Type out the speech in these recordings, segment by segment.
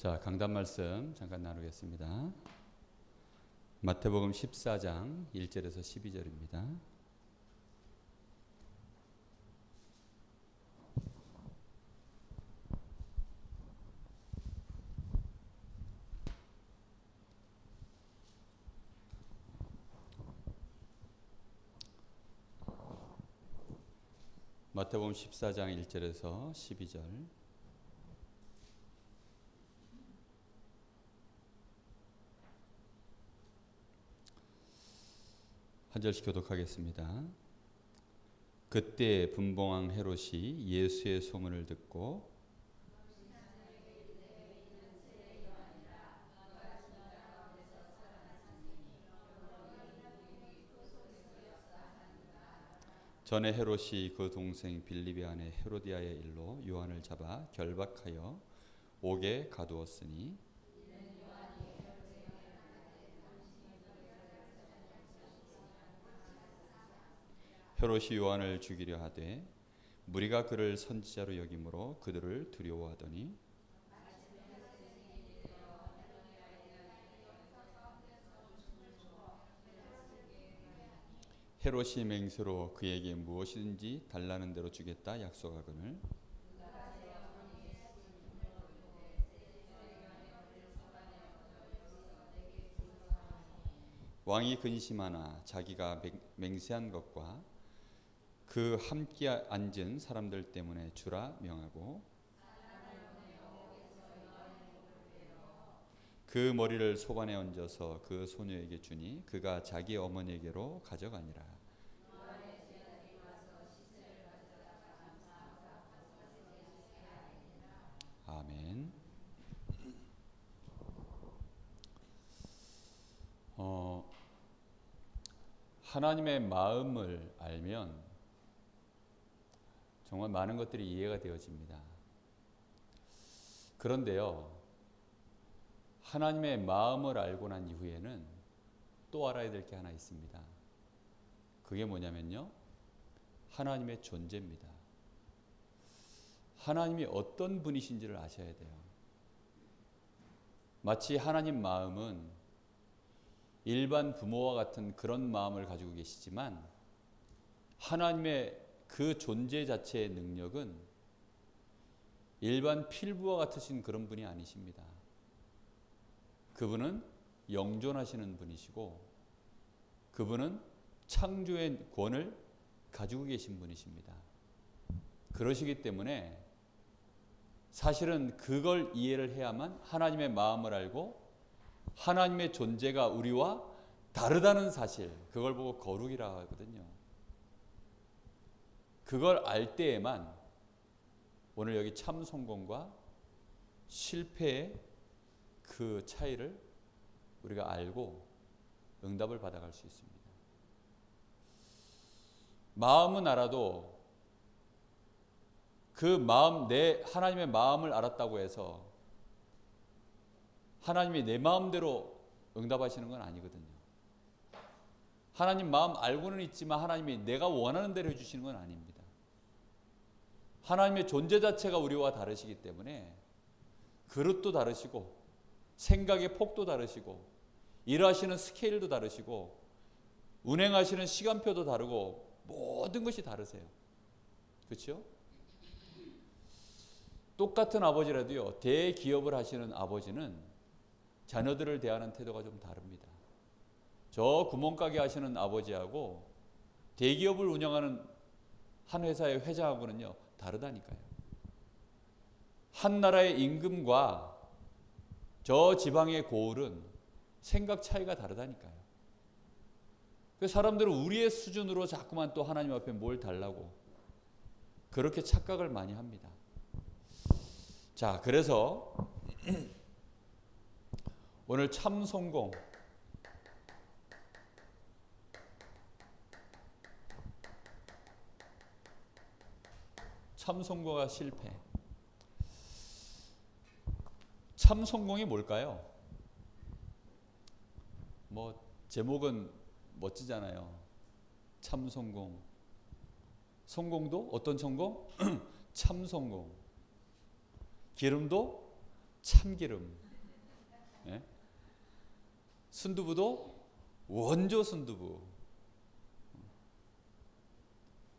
자, 강단 말씀 잠깐 나누겠습니다. 마태복음 14장 1절에서 12절입니다. 마태복음 14장 1절에서 12절. 한 절씩 교독하겠습니다. 그때 분봉왕 헤롯이 예수의 소문을 듣고 전에 헤롯이 그 동생 빌립의 아내 헤로디아의 일로 요한을 잡아 결박하여 옥에 가두었으니 헤롯이 요한을 죽이려 하되 무리가 그를 선지자로 여김으로 그들을 두려워하더니 헤롯이 맹세로 그에게 무엇이든지 달라는 대로 주겠다 약속하거늘 왕이 근심하나 자기가 맹세한 것과 그 함께 앉은 사람들 때문에 주라 명하고 그 머리를 소반에 얹어서 그 소녀에게 주니 그가 자기 어머니에게로 가져가니라. 아멘. 하나님의 마음을 알면 정말 많은 것들이 이해가 되어집니다. 그런데요, 하나님의 마음을 알고 난 이후에는 또 알아야 될 게 하나 있습니다. 그게 뭐냐면요, 하나님의 존재입니다. 하나님이 어떤 분이신지를 아셔야 돼요. 마치 하나님 마음은 일반 부모와 같은 그런 마음을 가지고 계시지만 하나님의 그 존재 자체의 능력은 일반 필부와 같으신 그런 분이 아니십니다. 그분은 영존하시는 분이시고 그분은 창조의 권을 가지고 계신 분이십니다. 그러시기 때문에 사실은 그걸 이해를 해야만 하나님의 마음을 알고 하나님의 존재가 우리와 다르다는 사실, 그걸 보고 거룩이라고 하거든요. 그걸 알 때에만 오늘 여기 참 성공과 실패의 그 차이를 우리가 알고 응답을 받아갈 수 있습니다. 마음은 알아도 그 마음, 내 하나님의 마음을 알았다고 해서 하나님이 내 마음대로 응답하시는 건 아니거든요. 하나님 마음 알고는 있지만 하나님이 내가 원하는 대로 해주시는 건 아닙니다. 하나님의 존재 자체가 우리와 다르시기 때문에 그릇도 다르시고 생각의 폭도 다르시고 일하시는 스케일도 다르시고 운행하시는 시간표도 다르고 모든 것이 다르세요. 그렇죠? 똑같은 아버지라도요, 대기업을 하시는 아버지는 자녀들을 대하는 태도가 좀 다릅니다. 저 구멍가게 하시는 아버지하고 대기업을 운영하는 한 회사의 회장하고는요 다르다니까요. 한 나라의 임금과 저 지방의 고을은 생각 차이가 다르다니까요. 그 사람들은 우리의 수준으로 자꾸만 또 하나님 앞에 뭘 달라고 그렇게 착각을 많이 합니다. 자, 그래서 오늘 참 성공, 참 성공과 실패. 참 성공이 뭘까요? 뭐 제목은 멋지잖아요. 참 성공. 성공도 어떤 성공? 참 성공. 기름도 참기름. 예? 순두부도 원조 순두부.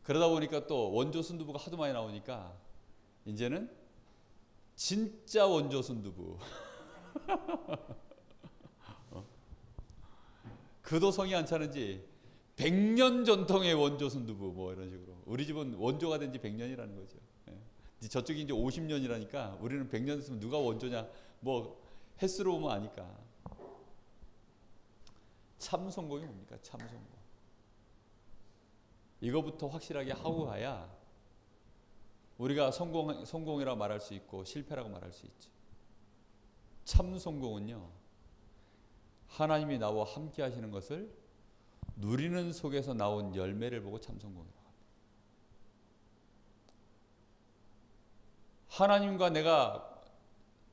그러다 보니까 또 원조 순두부가 하도 많이 나오니까 이제는 진짜 원조 순두부. 그도 성이 안 차는지 100년 전통의 원조 순두부 뭐 이런 식으로. 우리 집은 원조가 된 지 100년이라는 거죠. 예. 저쪽이 이제 50년이라니까 우리는 100년 됐으면 누가 원조냐 뭐 횟수로 보면 아니까. 참 성공이 뭡니까? 참 성공. 이거부터 확실하게 하고 가야 우리가 성공이라고 말할 수 있고 실패라고 말할 수 있지. 참 성공은요, 하나님이 나와 함께 하시는 것을 누리는 속에서 나온 열매를 보고 참 성공이라고 합니다. 하나님과 내가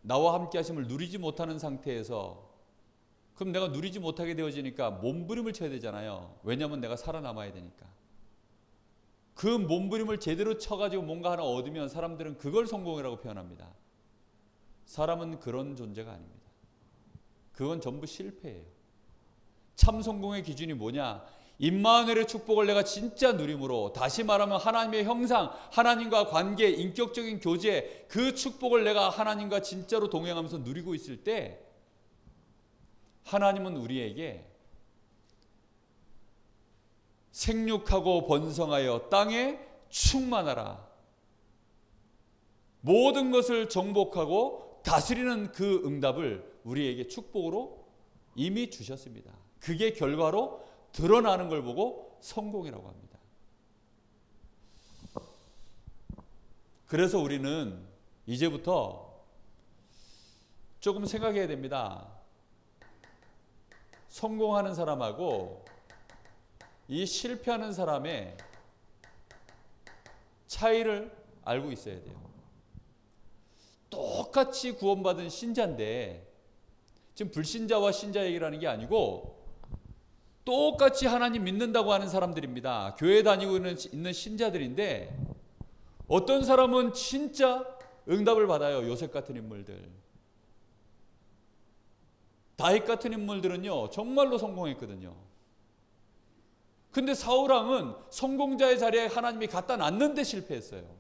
나와 함께 하심을 누리지 못하는 상태에서 그럼 내가 누리지 못하게 되어지니까 몸부림을 쳐야 되잖아요. 왜냐하면 내가 살아남아야 되니까. 그 몸부림을 제대로 쳐가지고 뭔가 하나 얻으면 사람들은 그걸 성공이라고 표현합니다. 사람은 그런 존재가 아닙니다. 그건 전부 실패예요. 참 성공의 기준이 뭐냐? 임마누엘의 축복을 내가 진짜 누림으로, 다시 말하면 하나님의 형상, 하나님과 관계, 인격적인 교제, 그 축복을 내가 하나님과 진짜로 동행하면서 누리고 있을 때 하나님은 우리에게 생육하고 번성하여 땅에 충만하라, 모든 것을 정복하고 다스리는 그 응답을 우리에게 축복으로 이미 주셨습니다. 그게 결과로 드러나는 걸 보고 성공이라고 합니다. 그래서 우리는 이제부터 조금 생각해야 됩니다. 성공하는 사람하고 이 실패하는 사람의 차이를 알고 있어야 돼요. 똑같이 구원받은 신자인데, 지금 불신자와 신자 얘기를 하는 게 아니고 똑같이 하나님 믿는다고 하는 사람들입니다. 교회 다니고 있는 신자들인데, 어떤 사람은 진짜 응답을 받아요. 요셉 같은 인물들, 다윗 같은 인물들은요 정말로 성공했거든요. 근데 사울왕은 성공자의 자리에 하나님이 갖다 놨는데 실패했어요.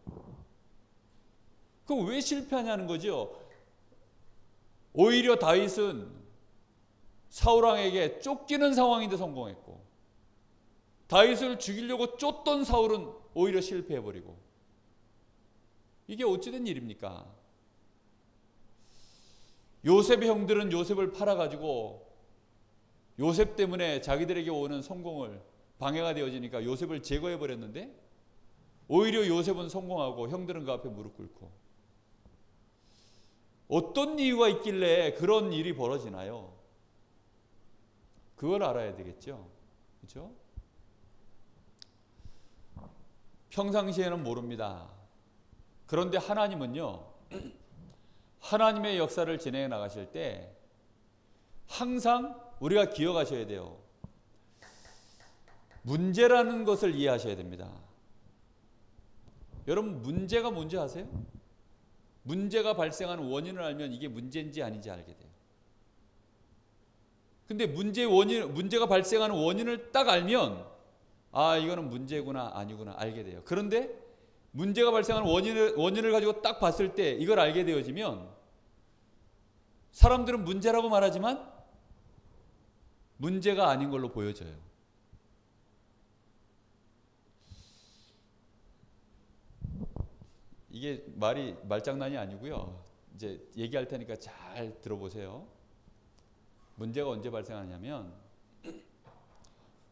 그럼 왜 실패하냐는 거죠. 오히려 다윗은 사울왕에게 쫓기는 상황인데 성공했고, 다윗을 죽이려고 쫓던 사울은 오히려 실패해버리고, 이게 어찌된 일입니까? 요셉의 형들은 요셉을 팔아가지고 요셉 때문에 자기들에게 오는 성공을 방해가 되어지니까 요셉을 제거해버렸는데, 오히려 요셉은 성공하고 형들은 그 앞에 무릎 꿇고. 어떤 이유가 있길래 그런 일이 벌어지나요? 그걸 알아야 되겠죠. 그렇죠? 평상시에는 모릅니다. 그런데 하나님은요, 하나님의 역사를 진행해 나가실 때 항상 우리가 기억하셔야 돼요. 문제라는 것을 이해하셔야 됩니다. 여러분, 문제가 뭔지 아세요? 문제가 발생하는 원인을 알면 이게 문제인지 아닌지 알게 돼요. 근데 문제가 발생하는 원인을 딱 알면, 아, 이거는 문제구나, 아니구나 알게 돼요. 그런데 문제가 발생하는 원인을 가지고 딱 봤을 때 이걸 알게 되어지면, 사람들은 문제라고 말하지만 문제가 아닌 걸로 보여져요. 이게 말장난이 아니고요. 이제 얘기할 테니까 잘 들어보세요. 문제가 언제 발생하냐면,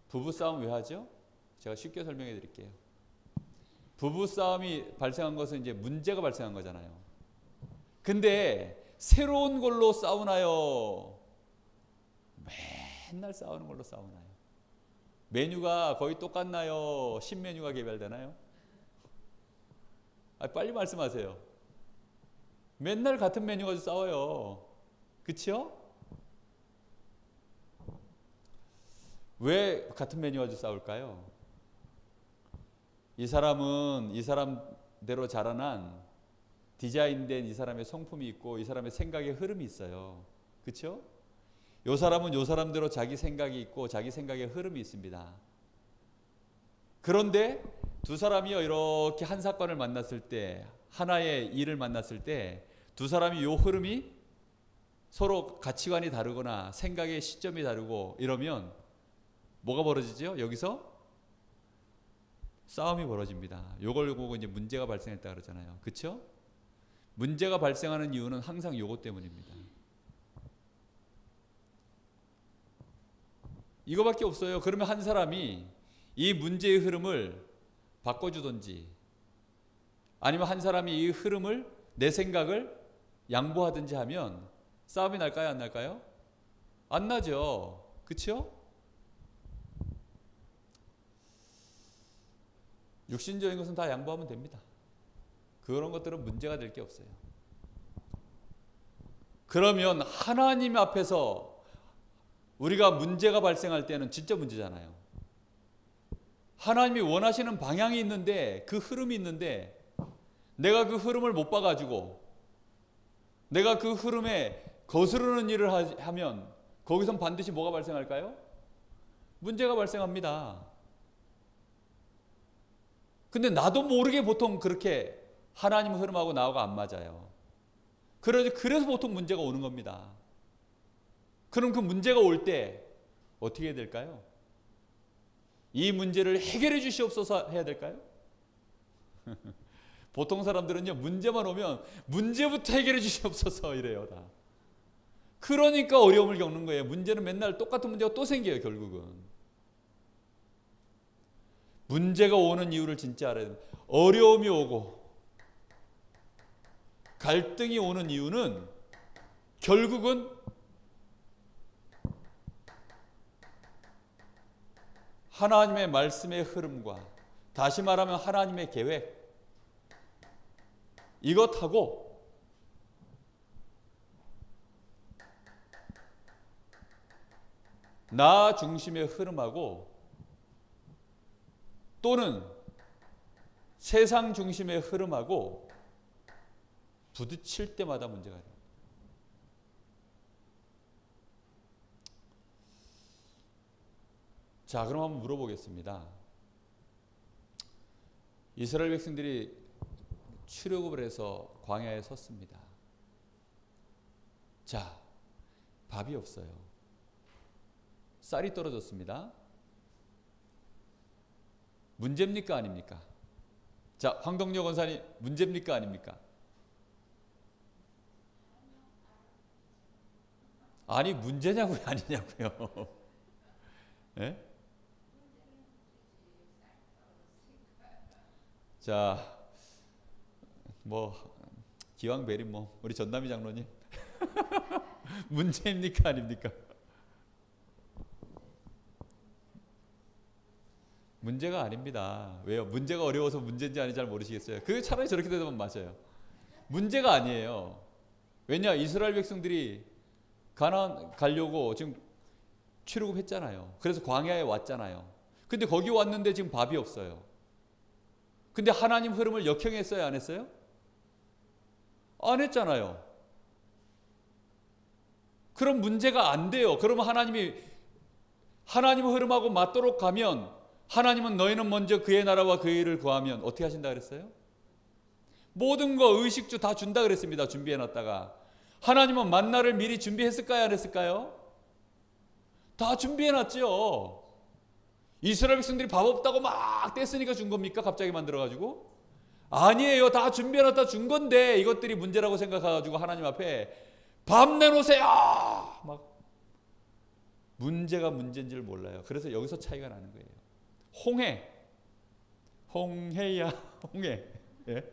부부싸움 왜 하죠? 제가 쉽게 설명해 드릴게요. 부부싸움이 발생한 것은 이제 문제가 발생한 거잖아요. 근데 새로운 걸로 싸우나요? 맨날 싸우는 걸로 싸우나요? 메뉴가 거의 똑같나요? 신메뉴가 개발되나요? 빨리 말씀하세요. 맨날 같은 메뉴 가지고 싸워요. 그렇죠? 왜 같은 메뉴 가지고 싸울까요? 이 사람은 이 사람대로 자라난 디자인된 이 사람의 성품이 있고 이 사람의 생각의 흐름이 있어요. 그렇죠? 요 사람은 요 사람대로 자기 생각이 있고 자기 생각의 흐름이 있습니다. 그런데 두 사람이요 이렇게 한 사건을 만났을 때, 하나의 일을 만났을 때 두 사람이 요 흐름이 서로 가치관이 다르거나 생각의 시점이 다르고 이러면 뭐가 벌어지죠? 여기서 싸움이 벌어집니다. 요걸 보고 이제 문제가 발생했다 그러잖아요. 그렇죠? 문제가 발생하는 이유는 항상 요것 때문입니다. 이거밖에 없어요. 그러면 한 사람이 이 문제의 흐름을 바꿔주든지 아니면 한 사람이 이 흐름을 내 생각을 양보하든지 하면 싸움이 날까요? 안 날까요? 안 나죠. 그렇죠? 육신적인 것은 다 양보하면 됩니다. 그런 것들은 문제가 될 게 없어요. 그러면 하나님 앞에서 우리가 문제가 발생할 때는 진짜 문제잖아요. 하나님이 원하시는 방향이 있는데 그 흐름이 있는데 내가 그 흐름을 못 봐가지고 내가 그 흐름에 거스르는 일을 하면 거기선 반드시 뭐가 발생할까요? 문제가 발생합니다. 근데 나도 모르게 보통 그렇게 하나님 흐름하고 나하고 안 맞아요. 그래서 보통 문제가 오는 겁니다. 그럼 그 문제가 올 때 어떻게 해야 될까요? 이 문제를 해결해 주시옵소서 해야 될까요? 보통 사람들은요 문제만 오면 문제부터 해결해 주시옵소서 이래요 다. 그러니까 어려움을 겪는 거예요. 문제는 맨날 똑같은 문제가 또 생겨요. 결국은 문제가 오는 이유를 진짜 알아야 됩니다. 어려움이 오고 갈등이 오는 이유는 결국은 하나님의 말씀의 흐름과 다시 말하면 하나님의 계획 이것하고 나 중심의 흐름하고 또는 세상 중심의 흐름하고 부딪힐 때마다 문제가 돼요. 자, 그럼 한번 물어보겠습니다. 이스라엘 백성들이 출애굽을 해서 광야에 섰습니다. 자, 밥이 없어요. 쌀이 떨어졌습니다. 문제입니까? 아닙니까? 자, 황동력 원사님 문제입니까? 아닙니까? 아니 문제냐고요? 아니냐고요? 네? 자, 뭐 기왕 베리 뭐 우리 전남희 장로님 문제입니까? 아닙니까? 문제가 아닙니다. 왜요? 문제가 어려워서 문제인지 아닌지 잘 모르시겠어요. 그게 차라리 저렇게 되면 맞아요. 문제가 아니에요. 왜냐? 이스라엘 백성들이 가나안 가려고 지금 출애굽했잖아요. 그래서 광야에 왔잖아요. 근데 거기 왔는데 지금 밥이 없어요. 근데 하나님 흐름을 역행했어요? 안 했어요? 안 했잖아요. 그럼 문제가 안 돼요. 그러면 하나님 흐름하고 맞도록 가면 하나님은 너희는 먼저 그의 나라와 그의 일을 구하면 어떻게 하신다 그랬어요? 모든 거 의식주 다 준다 그랬습니다. 준비해놨다가. 하나님은 만나를 미리 준비했을까요? 안 했을까요? 다 준비해놨죠. 이스라엘 백성들이 밥 없다고 막 뗐으니까 준 겁니까? 갑자기 만들어가지고? 아니에요. 다 준비해놨다 준 건데 이것들이 문제라고 생각해가지고 하나님 앞에 밥 내놓으세요! 막 문제가 문제인지를 몰라요. 그래서 여기서 차이가 나는 거예요. 홍해야 홍해. 예?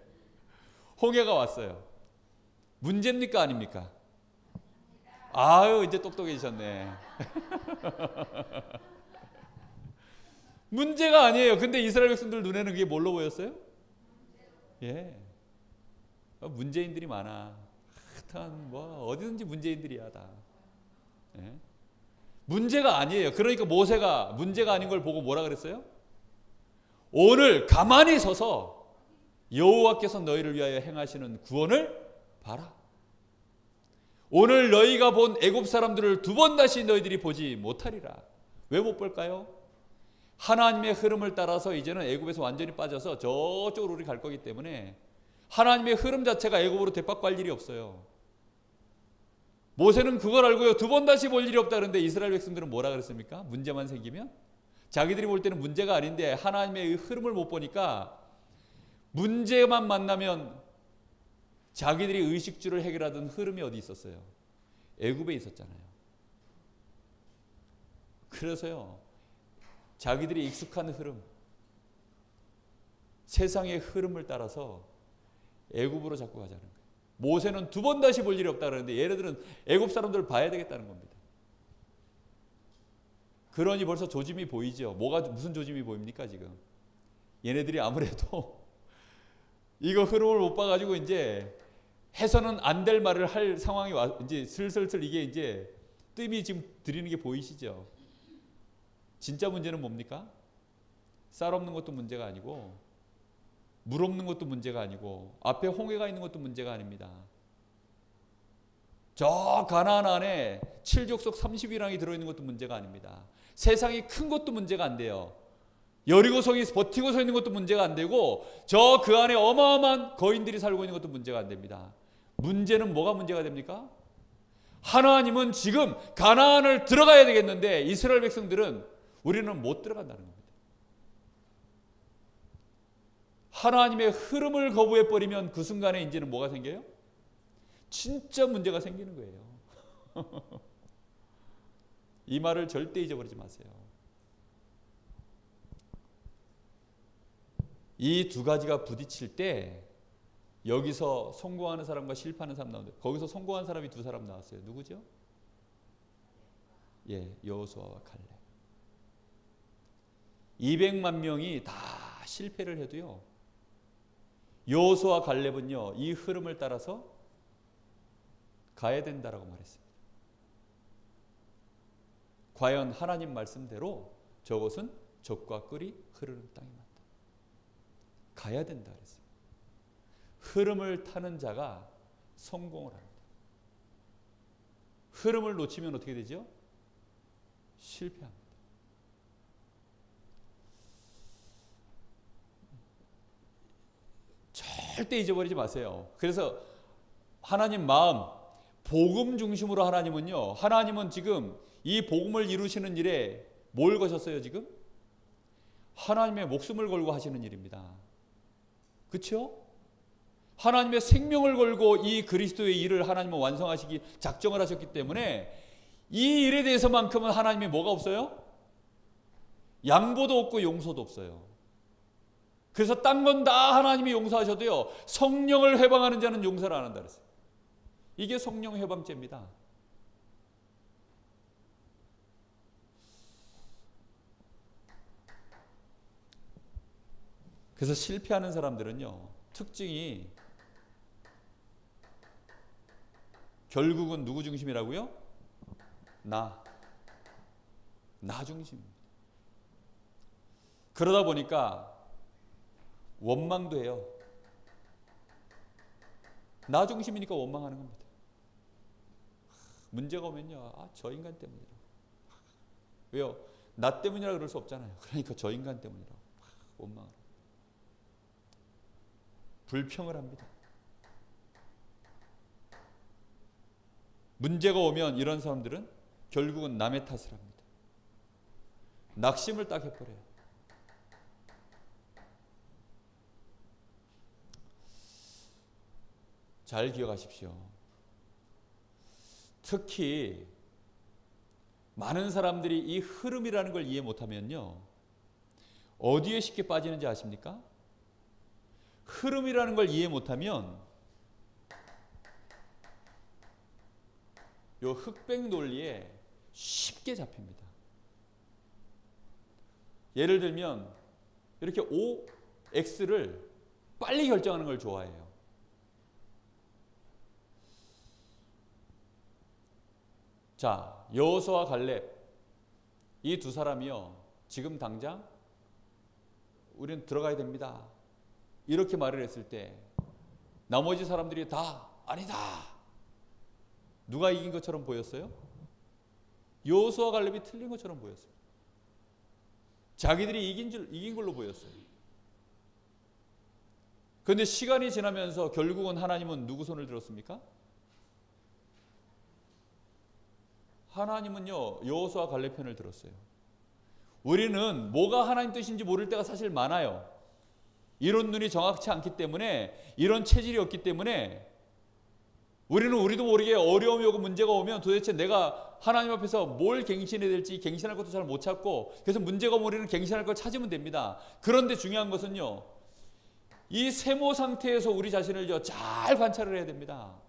홍해가 왔어요. 문제입니까? 아닙니까? 아유 이제 똑똑해지셨네. 문제가 아니에요. 근데 이스라엘 백성들 눈에는 그게 뭘로 보였어요? 예. 문제인들이 많아. 하여튼 뭐 어디든지 문제인들이야 다. 예? 문제가 아니에요. 그러니까 모세가 문제가 아닌 걸 보고 뭐라 그랬어요? 오늘 가만히 서서 여호와께서 너희를 위하여 행하시는 구원을 봐라. 오늘 너희가 본 애굽 사람들을 두 번 다시 너희들이 보지 못하리라. 왜 못 볼까요? 하나님의 흐름을 따라서 이제는 애굽에서 완전히 빠져서 저쪽으로 우리 갈 거기 때문에 하나님의 흐름 자체가 애굽으로 대박갈 일이 없어요. 모세는 그걸 알고요. 두 번 다시 볼 일이 없다 그러는데 이스라엘 백성들은 뭐라 그랬습니까? 문제만 생기면? 자기들이 볼 때는 문제가 아닌데 하나님의 흐름을 못 보니까 문제만 만나면 자기들이 의식주를 해결하던 흐름이 어디 있었어요? 애굽에 있었잖아요. 그래서요. 자기들이 익숙한 흐름, 세상의 흐름을 따라서 애굽으로 자꾸 가자는 거예요. 모세는 두 번 다시 볼 일이 없다 그러는데 얘네들은 애굽 사람들을 봐야 되겠다는 겁니다. 그러니 벌써 조짐이 보이죠. 무슨 조짐이 보입니까 지금? 얘네들이 아무래도 이거 흐름을 못 봐가지고 이제 해서는 안 될 말을 할 상황이 와 이제 슬슬 이게 이제 뜸이 지금 들이는 게 보이시죠? 진짜 문제는 뭡니까? 쌀 없는 것도 문제가 아니고 물 없는 것도 문제가 아니고 앞에 홍해가 있는 것도 문제가 아닙니다. 저 가나안 안에 7족속 30이랑이 들어있는 것도 문제가 아닙니다. 세상이 큰 것도 문제가 안 돼요. 여리고성이 버티고 서 있는 것도 문제가 안 되고 저 그 안에 어마어마한 거인들이 살고 있는 것도 문제가 안 됩니다. 문제는 뭐가 문제가 됩니까? 하나님은 지금 가나안을 들어가야 되겠는데 이스라엘 백성들은 우리는 못 들어간다는 겁니다. 하나님의 흐름을 거부해버리면 그 순간에 이제는 뭐가 생겨요? 진짜 문제가 생기는 거예요. 이 말을 절대 잊어버리지 마세요. 이 두 가지가 부딪힐 때 여기서 성공하는 사람과 실패하는 사람 나오는데 거기서 성공한 사람이 두 사람 나왔어요. 누구죠? 예, 여호수아와 갈렙. 200만 명이 다 실패를 해도요. 여호수아와 갈렙은요. 이 흐름을 따라서 가야 된다라고 말했습니다. 과연 하나님 말씀대로 저것은 적과 꿀이 흐르는 땅이 맞다. 가야 된다 그랬습니다. 흐름을 타는 자가 성공을 합니다. 흐름을 놓치면 어떻게 되죠? 실패합니다. 절대 잊어버리지 마세요. 그래서 하나님 마음, 복음 중심으로 하나님은 지금 이 복음을 이루시는 일에 뭘 거셨어요 지금? 하나님의 목숨을 걸고 하시는 일입니다. 그렇죠? 하나님의 생명을 걸고 이 그리스도의 일을 하나님은 완성하시기 작정을 하셨기 때문에 이 일에 대해서만큼은 하나님이 뭐가 없어요? 양보도 없고 용서도 없어요. 그래서 딴 건 다 하나님이 용서하셔도요. 성령을 회방하는 자는 용서를 안 한다 그랬어요. 이게 성령 회방죄입니다. 그래서 실패하는 사람들은요. 특징이 결국은 누구 중심이라고요? 나 중심입니다. 그러다 보니까 원망도 해요. 나 중심이니까 원망하는 겁니다. 문제가 오면요. 저 인간 때문이라. 왜요? 나 때문이라 그럴 수 없잖아요. 그러니까 저 인간 때문이라 원망을. 불평을 합니다. 문제가 오면 이런 사람들은 결국은 남의 탓을 합니다. 낙심을 딱 해버려요. 잘 기억하십시오. 특히 많은 사람들이 이 흐름이라는 걸 이해 못하면요. 어디에 쉽게 빠지는지 아십니까? 흐름이라는 걸 이해 못하면 요 흑백 논리에 쉽게 잡힙니다. 예를 들면 이렇게 O, X를 빨리 결정하는 걸 좋아해요. 자, 여호수아와 갈렙 이 두 사람이요. 지금 당장 우리는 들어가야 됩니다. 이렇게 말을 했을 때 나머지 사람들이 다 아니다. 누가 이긴 것처럼 보였어요? 여호수아 갈렙이 틀린 것처럼 보였어요. 자기들이 이긴 걸로 보였어요. 그런데 시간이 지나면서 결국은 하나님은 누구 손을 들었습니까? 하나님은요, 여호수아 갈렙 편을 들었어요. 우리는 뭐가 하나님 뜻인지 모를 때가 사실 많아요. 이런 눈이 정확치 않기 때문에, 이런 체질이 없기 때문에 우리는 우리도 모르게 어려움이 오고 문제가 오면 도대체 내가 하나님 앞에서 뭘 갱신해야 될지 갱신할 것도 잘 못 찾고, 그래서 문제가 오면 우리는 갱신할 걸 찾으면 됩니다. 그런데 중요한 것은요, 이 세모 상태에서 우리 자신을 잘 관찰을 해야 됩니다.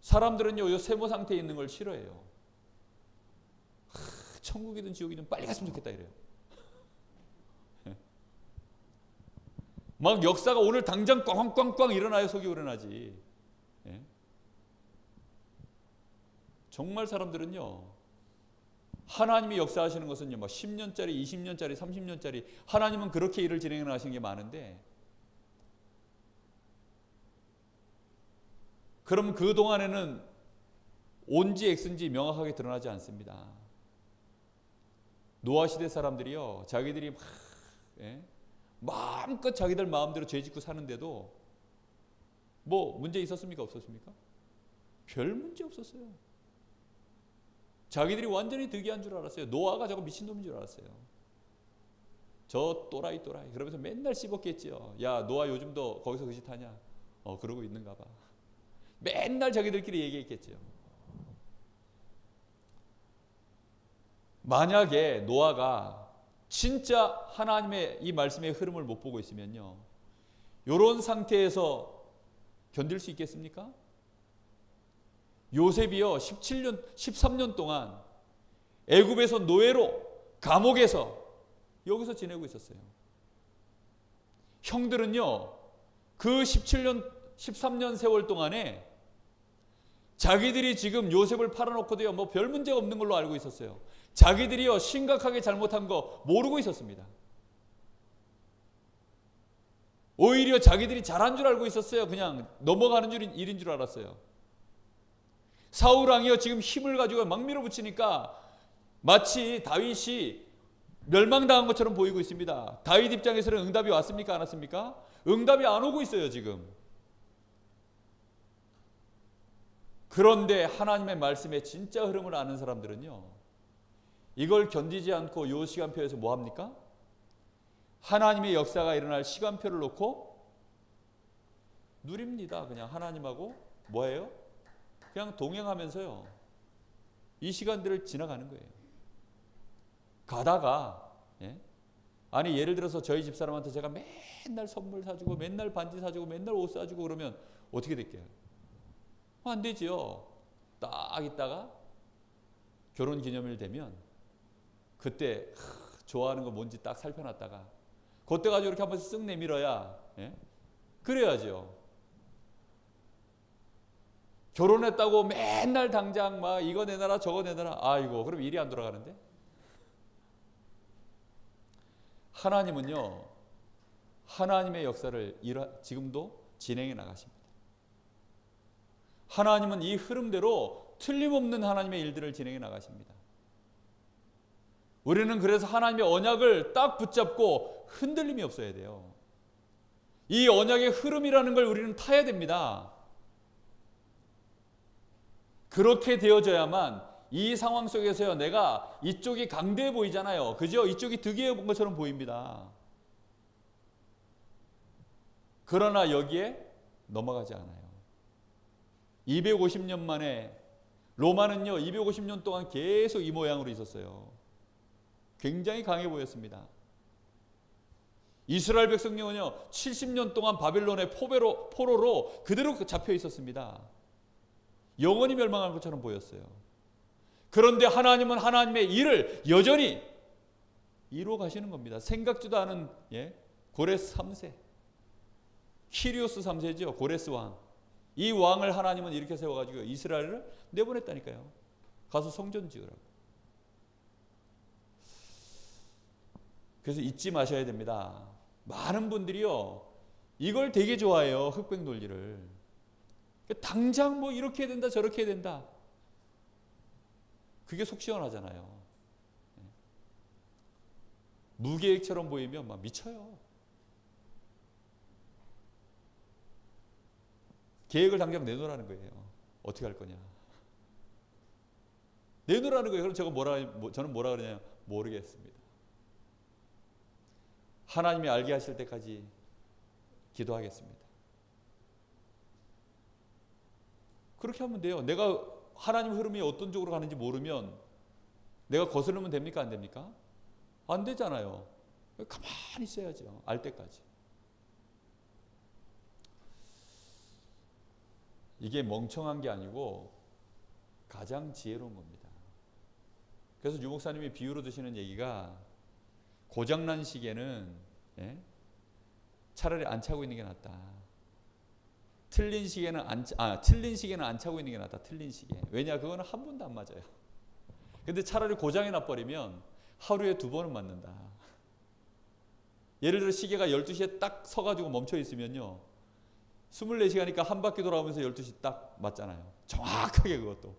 사람들은요, 이 세모 상태에 있는 걸 싫어해요. 천국이든 지옥이든 빨리 갔으면 좋겠다 이래요. 막 역사가 오늘 당장 꽝꽝꽝 일어나야 속이 우러나지. 예? 정말 사람들은요, 하나님이 역사하시는 것은요, 막 10년짜리, 20년짜리, 30년짜리, 하나님은 그렇게 일을 진행해 나가시는 게 많은데, 그럼 그 동안에는 온지 X인지 명확하게 드러나지 않습니다. 노아 시대 사람들이요, 자기들이 막, 예? 마음껏 자기들 마음대로 죄 짓고 사는데도 뭐 문제 있었습니까? 없었습니까? 별 문제 없었어요. 자기들이 완전히 득이한 줄 알았어요. 노아가 저거 미친놈인 줄 알았어요. 저 또라이 그러면서 맨날 씹었겠지요. 야, 노아 요즘도 거기서 그 짓 하냐? 그러고 있는가 봐. 맨날 자기들끼리 얘기했겠죠. 만약에 노아가 진짜 하나님의 이 말씀의 흐름을 못 보고 있으면요, 이런 상태에서 견딜 수 있겠습니까? 요셉이요, 13년 동안 애굽에서 노예로 감옥에서 여기서 지내고 있었어요. 형들은요, 그 13년 세월 동안에 자기들이 지금 요셉을 팔아놓고도요, 뭐 별 문제가 없는 걸로 알고 있었어요. 자기들이요, 심각하게 잘못한 거 모르고 있었습니다. 오히려 자기들이 잘한 줄 알고 있었어요. 그냥 넘어가는 일인 줄 알았어요. 사울 왕이요, 지금 힘을 가지고 막 밀어붙이니까 마치 다윗이 멸망당한 것처럼 보이고 있습니다. 다윗 입장에서는 응답이 왔습니까? 안 왔습니까? 응답이 안 오고 있어요, 지금. 그런데 하나님의 말씀의 진짜 흐름을 아는 사람들은요, 이걸 견디지 않고 요 시간표에서 뭐 합니까? 하나님의 역사가 일어날 시간표를 놓고 누립니다. 그냥 하나님하고 뭐예요? 그냥 동행하면서요, 이 시간들을 지나가는 거예요. 가다가, 예? 아니 예를 들어서 저희 집사람한테 제가 맨날 선물 사주고 맨날 반지 사주고 맨날 옷 사주고 그러면 어떻게 될게요? 안 되지요. 딱 있다가 결혼 기념일 되면 그때 좋아하는 거 뭔지 딱 살펴놨다가 그때 가지고 이렇게 한번 쓱 내밀어야, 예? 그래야죠. 결혼했다고 맨날 당장 막 이거 내놔라 저거 내놔라, 아이고 그럼 일이 안 돌아가는데. 하나님은요, 하나님의 역사를 지금도 진행해 나가십니다. 하나님은 이 흐름대로 틀림없는 하나님의 일들을 진행해 나가십니다. 우리는 그래서 하나님의 언약을 딱 붙잡고 흔들림이 없어야 돼요. 이 언약의 흐름이라는 걸 우리는 타야 됩니다. 그렇게 되어져야만 이 상황 속에서요, 내가 이쪽이 강대해 보이잖아요. 그죠? 이쪽이 득이해 본 것처럼 보입니다. 그러나 여기에 넘어가지 않아요. 250년 만에 로마는요, 250년 동안 계속 이 모양으로 있었어요. 굉장히 강해 보였습니다. 이스라엘 백성령은요, 70년 동안 바벨론의 포로로 그대로 잡혀 있었습니다. 영원히 멸망할 것처럼 보였어요. 그런데 하나님은 하나님의 일을 여전히 이루어 가시는 겁니다. 생각지도 않은, 예? 고레스 3세, 키리오스 3세죠. 고레스 왕. 이 왕을 하나님은 이렇게 세워가지고 이스라엘을 내보냈다니까요. 가서 성전 지으라고. 그래서 잊지 마셔야 됩니다. 많은 분들이요, 이걸 되게 좋아해요. 흑백 논리를. 당장 뭐 이렇게 해야 된다, 저렇게 해야 된다. 그게 속 시원하잖아요. 무계획처럼 보이면 막 미쳐요. 계획을 당장 내놓으라는 거예요. 어떻게 할 거냐. 내놓으라는 거예요. 그럼 저는 뭐라 그러냐. 모르겠습니다. 하나님이 알게 하실 때까지 기도하겠습니다. 그렇게 하면 돼요. 내가 하나님 흐름이 어떤 쪽으로 가는지 모르면 내가 거스르면 됩니까? 안 됩니까? 안 되잖아요. 가만히 있어야죠. 알 때까지. 이게 멍청한 게 아니고 가장 지혜로운 겁니다. 그래서 유 목사님이 비유로 드시는 얘기가 고장난 시계는 차라리 안 차고 있는 게 낫다. 틀린 시계는 안 차고 있는 게 낫다. 틀린 시계. 왜냐? 그거는 한 번도 안 맞아요. 근데 차라리 고장이 나버리면 하루에 2번은 맞는다. 예를 들어 시계가 12시에 딱 서가지고 멈춰 있으면요, 24시간이니까 한 바퀴 돌아오면서 12시 딱 맞잖아요. 정확하게 그것도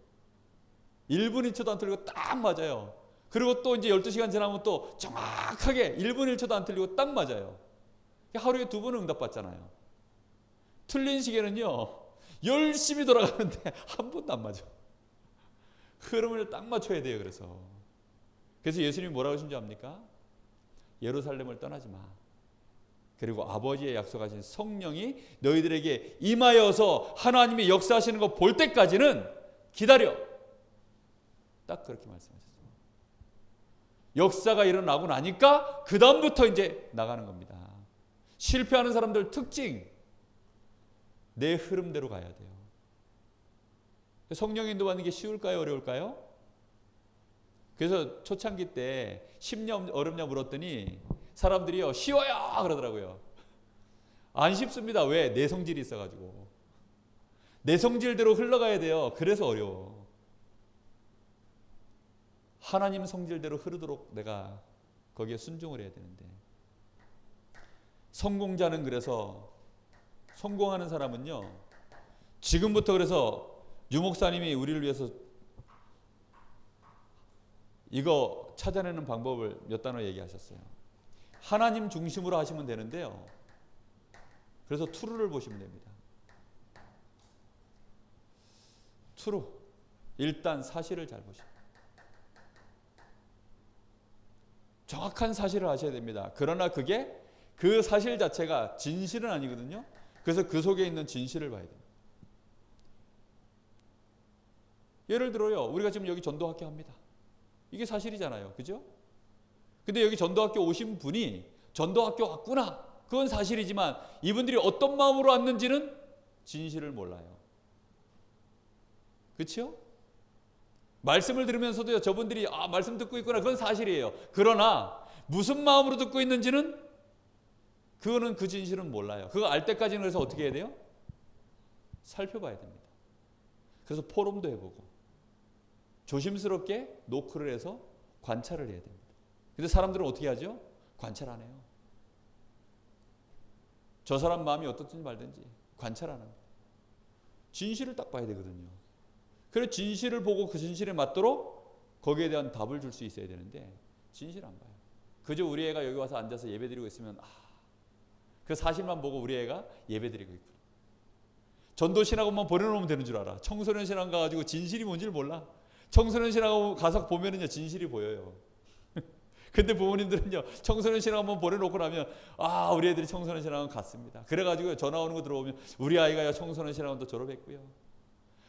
1분 1초도 안 틀리고 딱 맞아요. 그리고 또 이제 12시간 지나면 또 정확하게 1분 1초도 안 틀리고 딱 맞아요. 하루에 2번은 응답받잖아요. 틀린 시계는요, 열심히 돌아가는데 한 번도 안 맞아. 흐름을 딱 맞춰야 돼요. 그래서 예수님이 뭐라고 하신 줄 압니까? 예루살렘을 떠나지 마. 그리고 아버지의 약속하신 성령이 너희들에게 임하여서 하나님이 역사하시는 거 볼 때까지는 기다려. 딱 그렇게 말씀하셨어요. 역사가 일어나고 나니까 그 다음부터 이제 나가는 겁니다. 실패하는 사람들 특징, 내 흐름대로 가야 돼요. 성령 인도받는 게 쉬울까요? 어려울까요? 그래서 초창기 때 쉽냐 어렵냐 물었더니 사람들이요, 쉬워요 그러더라고요. 안 쉽습니다. 왜? 내 성질이 있어가지고. 내 성질대로 흘러가야 돼요. 그래서 어려워. 하나님 성질대로 흐르도록 내가 거기에 순종을 해야 되는데, 성공자는, 그래서 성공하는 사람은요, 지금부터, 그래서 유 목사님이 우리를 위해서 이거 찾아내는 방법을 몇 단어 얘기하셨어요. 하나님 중심으로 하시면 되는데요, 그래서 트루를 보시면 됩니다. 트루, 일단 사실을 잘 보시고 정확한 사실을 아셔야 됩니다. 그러나 그게 그 사실 자체가 진실은 아니거든요. 그래서 그 속에 있는 진실을 봐야 됩니다. 예를 들어요, 우리가 지금 여기 전도학교 합니다. 이게 사실이잖아요. 그죠? 근데 여기 전도학교 오신 분이 전도학교 왔구나, 그건 사실이지만 이분들이 어떤 마음으로 왔는지는 진실을 몰라요. 그렇죠? 말씀을 들으면서도요, 저분들이 말씀 듣고 있구나, 그건 사실이에요. 그러나 무슨 마음으로 듣고 있는지는, 그거는, 그 진실은 몰라요. 그거 알 때까지는 그래서 어떻게 해야 돼요? 살펴봐야 됩니다. 그래서 포럼도 해보고 조심스럽게 노크를 해서 관찰을 해야 됩니다. 근데 사람들은 어떻게 하죠? 관찰 안 해요. 저 사람 마음이 어떻든지 말든지 관찰 안 합니다. 진실을 딱 봐야 되거든요. 그래서 진실을 보고 그 진실에 맞도록 거기에 대한 답을 줄 수 있어야 되는데 진실 안 봐요. 그저 우리 애가 여기 와서 앉아서 예배드리고 있으면 그 사실만 보고 우리 애가 예배드리고 있구나. 전도 신학원만 보내놓으면 되는 줄 알아. 청소년 신학 가가지고 진실이 뭔지를 몰라. 청소년 신학원 가서 보면은요, 진실이 보여요. 근데 부모님들은요, 청소년 신학원 보내놓고 나면 우리 애들이 청소년 신학원 갔습니다. 그래가지고 전화 오는 거 들어오면 우리 아이가 청소년 신학원도 졸업했고요,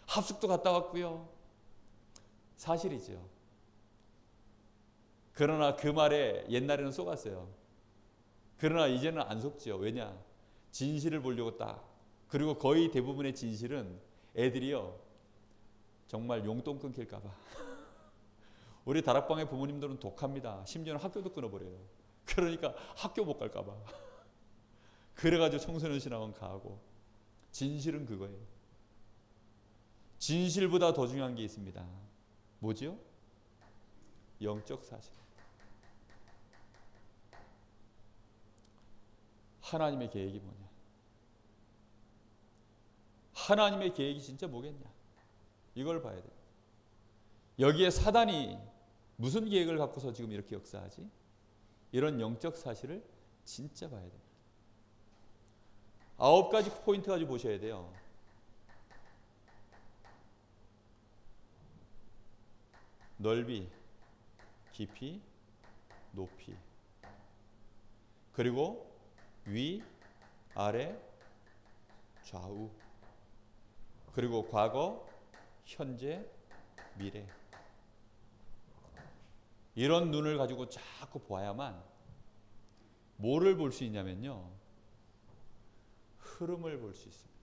합숙도 갔다 왔고요. 사실이죠. 그러나 그 말에 옛날에는 속았어요. 그러나 이제는 안 속죠. 왜냐? 진실을 보려고 딱. 그리고 거의 대부분의 진실은 애들이요, 정말 용돈 끊길까 봐. 우리 다락방의 부모님들은 독합니다. 심지어는 학교도 끊어버려요. 그러니까 학교 못 갈까 봐. 그래가지고 청소년 신학원 가고. 진실은 그거예요. 진실보다 더 중요한 게 있습니다. 뭐죠? 영적 사실. 하나님의 계획이 뭐냐? 하나님의 계획이 진짜 뭐겠냐? 이걸 봐야 돼요. 여기에 사단이 무슨 계획을 갖고서 지금 이렇게 역사하지? 이런 영적 사실을 진짜 봐야 됩니다. 9가지 포인트 가지고 보셔야 돼요. 넓이, 깊이, 높이, 그리고 위, 아래, 좌우, 그리고 과거, 현재, 미래. 이런 눈을 가지고 자꾸 보아야만 뭐를 볼 수 있냐면요, 흐름을 볼 수 있습니다.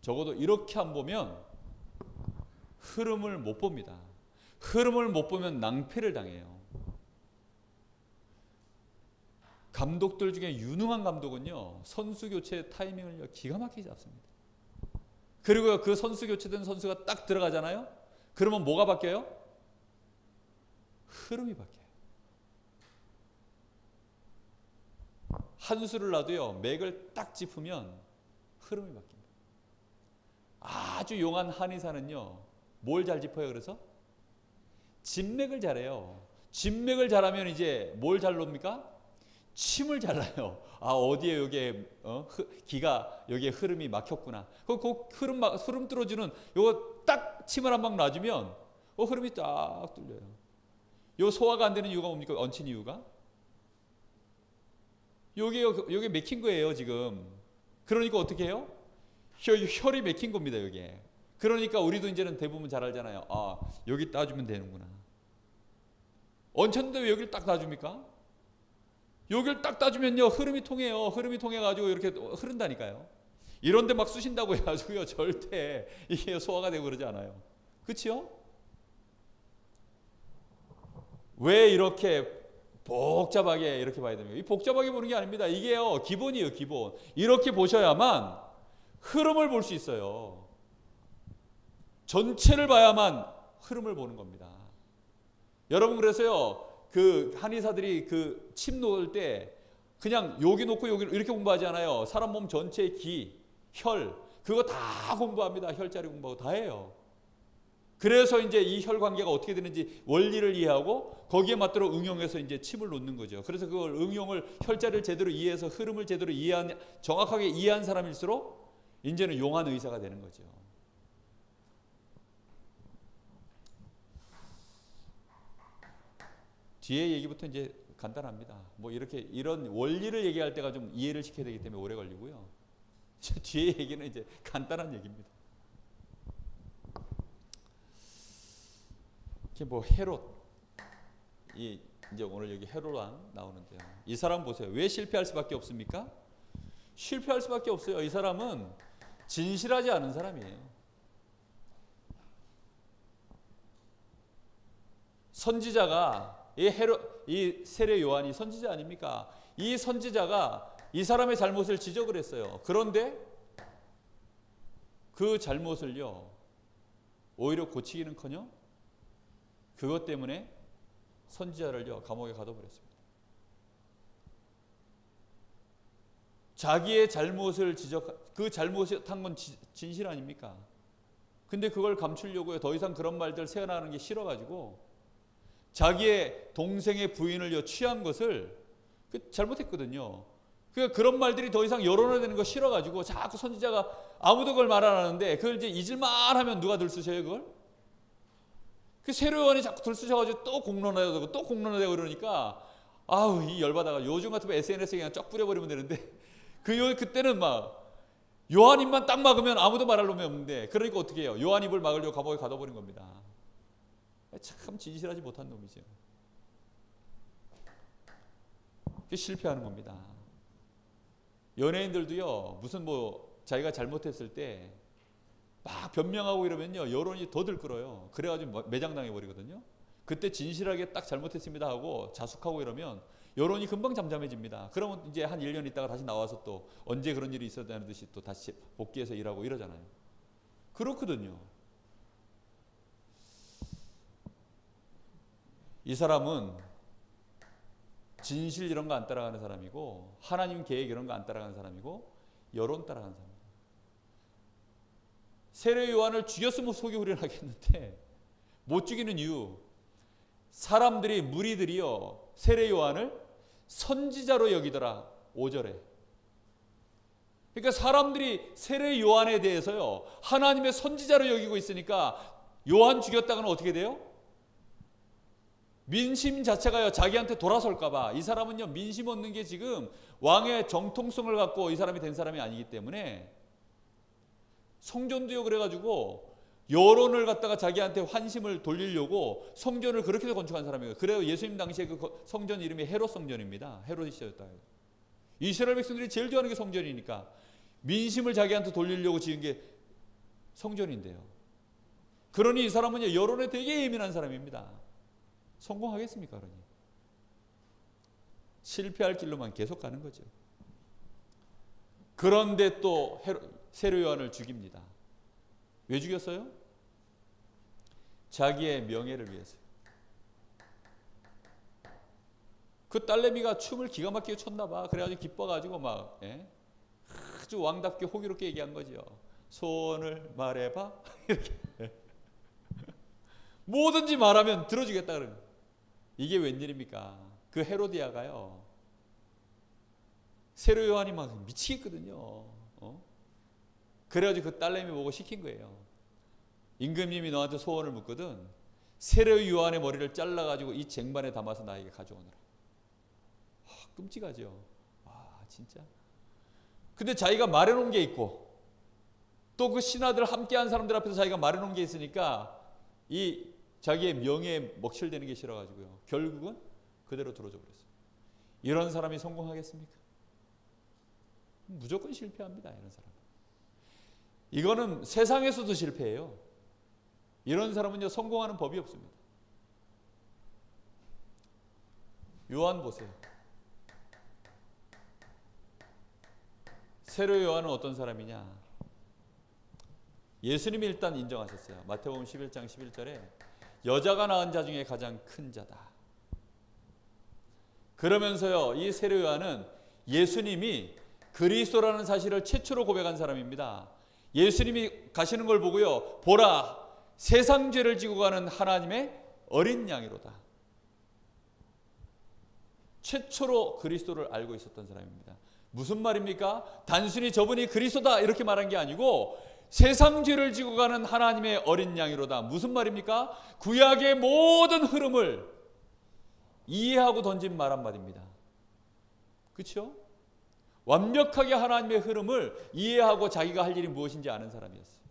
적어도 이렇게 안 보면 흐름을 못 봅니다. 흐름을 못 보면 낭패를 당해요. 감독들 중에 유능한 감독은요, 선수 교체 타이밍을 기가 막히게 잡습니다. 그리고 그 선수 교체된 선수가 딱 들어가잖아요. 그러면 뭐가 바뀌어요? 흐름이 바뀌어요. 한 수를 놔도요, 맥을 딱 짚으면 흐름이 바뀝니다. 아주 용한 한의사는요, 뭘 잘 짚어요? 그래서 진맥을 잘해요. 진맥을 잘하면 이제 뭘 잘 놓습니까? 침을 잘라요. 아, 어디에 여기에 기가 여기에 흐름이 막혔구나. 그 흐름 뚫어주는 요거 딱 침을 한 방 놔주면 흐름이 딱 뚫려요. 요 소화가 안 되는 이유가 뭡니까? 얹힌 이유가 요게 맥힌 거예요 지금. 그러니까 어떻게 해요? 혈이 맥힌 겁니다 여기에. 그러니까 우리도 이제는 대부분 잘 알잖아요. 아, 여기 따주면 되는구나. 얹혔는데 왜 여기를 딱 따줍니까? 여기를 딱 따주면요 흐름이 통해요. 흐름이 통해가지고 이렇게 흐른다니까요. 이런데 막 쑤신다고 해가지고요 절대 이게 소화가 되고 그러지 않아요. 그렇죠? 왜 이렇게 복잡하게 이렇게 봐야 됩니까? 이 복잡하게 보는 게 아닙니다. 이게요 기본이에요 기본. 이렇게 보셔야만 흐름을 볼 수 있어요. 전체를 봐야만 흐름을 보는 겁니다. 여러분 그래서요 그 한의사들이 그 침 놓을 때 그냥 여기 놓고 여기 이렇게 공부하지 않아요. 사람 몸 전체의 기, 혈 그거 다 공부합니다. 혈자리 공부하고 다 해요. 그래서 이제 이 혈 관계가 어떻게 되는지 원리를 이해하고 거기에 맞도록 응용해서 이제 침을 놓는 거죠. 그래서 그걸 응용을 혈자리를 제대로 이해해서 흐름을 제대로 이해한 정확하게 이해한 사람일수록 이제는 용한 의사가 되는 거죠. 뒤에 얘기부터 이제 간단합니다. 뭐 이렇게 이런 원리를 얘기할 때가 좀 이해를 시켜야 되기 때문에 오래 걸리고요. 뒤에 얘기는 이제 간단한 얘기입니다. 이게 뭐 헤롯, 이제 오늘 여기 헤롯 왕 나오는데요. 이 사람 보세요. 왜 실패할 수밖에 없습니까? 실패할 수밖에 없어요. 이 사람은 진실하지 않은 사람이에요. 선지자가 이 세례 요한이 선지자 아닙니까? 이 선지자가 이 사람의 잘못을 지적을 했어요. 그런데 그 잘못을요 오히려 고치기는커녕 그것 때문에 선지자를요 감옥에 가둬버렸습니다. 자기의 잘못을 그 잘못한 건 진실 아닙니까? 근데 그걸 감추려고요 더 이상 그런 말들 새어나가는 게 싫어가지고 자기의 동생의 부인을 취한 것을 잘못했거든요. 그러니까 그런 말들이 더 이상 여론화되는 거 싫어가지고 자꾸 선지자가 아무도 그걸 말 안 하는데 그걸 이제 잊을만 하면 누가 들쑤셔요 그걸? 그 세례요한이 자꾸 들쑤셔가지고 또 공론화되고 또 공론화되고 그러니까 아우 이 열받아가 요즘 같으면 SNS에 그냥 쫙 뿌려버리면 되는데 그때는 막 요한 입만 딱 막으면 아무도 말할 놈이 없는데 그러니까 어떻게 해요? 요한 입을 막으려고 감옥에 가둬버린 겁니다. 참 진실하지 못한 놈이죠. 그게 실패하는 겁니다. 연예인들도요 무슨 뭐 자기가 잘못했을 때 막 변명하고 이러면요 여론이 더 들끓어요. 그래가지고 매장당해 버리거든요. 그때 진실하게 딱 잘못했습니다 하고 자숙하고 이러면 여론이 금방 잠잠해집니다. 그러면 이제 한 1년 있다가 다시 나와서 또 언제 그런 일이 있었다는 듯이 또 다시 복귀해서 일하고 이러잖아요. 그렇거든요. 이 사람은 진실 이런 거 안 따라가는 사람이고 하나님 계획 이런 거 안 따라가는 사람이고 여론 따라가는 사람입니다. 세례 요한을 죽였으면 속이 후련하겠는데 못 죽이는 이유, 사람들이 무리들이요 세례 요한을 선지자로 여기더라. 5절에. 그러니까 사람들이 세례 요한에 대해서요 하나님의 선지자로 여기고 있으니까 요한 죽였다가는 어떻게 돼요? 민심 자체가요 자기한테 돌아설까 봐. 이 사람은요 민심 얻는 게 지금 왕의 정통성을 갖고 이 사람이 된 사람이 아니기 때문에 성전도요 그래가지고 여론을 갖다가 자기한테 환심을 돌리려고 성전을 그렇게 해서 건축한 사람이에요. 그래요 예수님 당시에 그 성전 이름이 헤롯 성전입니다. 헤롯이었다. 이스라엘 백성들이 제일 좋아하는 게 성전이니까 민심을 자기한테 돌리려고 지은 게 성전인데요. 그러니 이 사람은 여론에 되게 예민한 사람입니다. 성공하겠습니까? 그러니 실패할 길로만 계속 가는 거죠. 그런데 또 세례 요한을 죽입니다. 왜 죽였어요? 자기의 명예를 위해서요. 그 딸내미가 춤을 기가 막히게 췄나 봐. 그래가지고 기뻐가지고 막 아주 왕답게 호기롭게 얘기한 거죠. 소원을 말해봐. 이렇게 뭐든지 말하면 들어주겠다 그러는. 이게 웬일입니까? 그 헤로디아가요 세례 요한이 막 미치겠거든요. 그래가지고 그 딸내미 보고 시킨 거예요. 임금님이 너한테 소원을 묻거든 세례 요한의 머리를 잘라가지고 이 쟁반에 담아서 나에게 가져오너라. 끔찍하죠. 진짜. 근데 자기가 말해놓은 게 있고 또 그 신하들 함께한 사람들 앞에서 자기가 말해놓은 게 있으니까 이 자기의 명예에 먹칠되는 게 싫어가지고요 결국은 그대로 들어줘 버렸어요. 이런 사람이 성공하겠습니까? 무조건 실패합니다. 이런 사람. 이거는 세상에서도 실패해요. 이런 사람은요 성공하는 법이 없습니다. 요한 보세요. 세례 요한은 어떤 사람이냐? 예수님이 일단 인정하셨어요. 마태복음 11장 11절에 여자가 낳은 자 중에 가장 큰 자다. 그러면서요 이 세례 요한은 예수님이 그리스도라는 사실을 최초로 고백한 사람입니다. 예수님이 가시는 걸 보고요 보라 세상 죄를 지고 가는 하나님의 어린 양이로다. 최초로 그리스도를 알고 있었던 사람입니다. 무슨 말입니까? 단순히 저분이 그리스도다 이렇게 말한 게 아니고 세상 죄를 지고 가는 하나님의 어린 양이로다. 무슨 말입니까? 구약의 모든 흐름을 이해하고 던진 말 한마디입니다. 그렇죠? 완벽하게 하나님의 흐름을 이해하고 자기가 할 일이 무엇인지 아는 사람이었어요.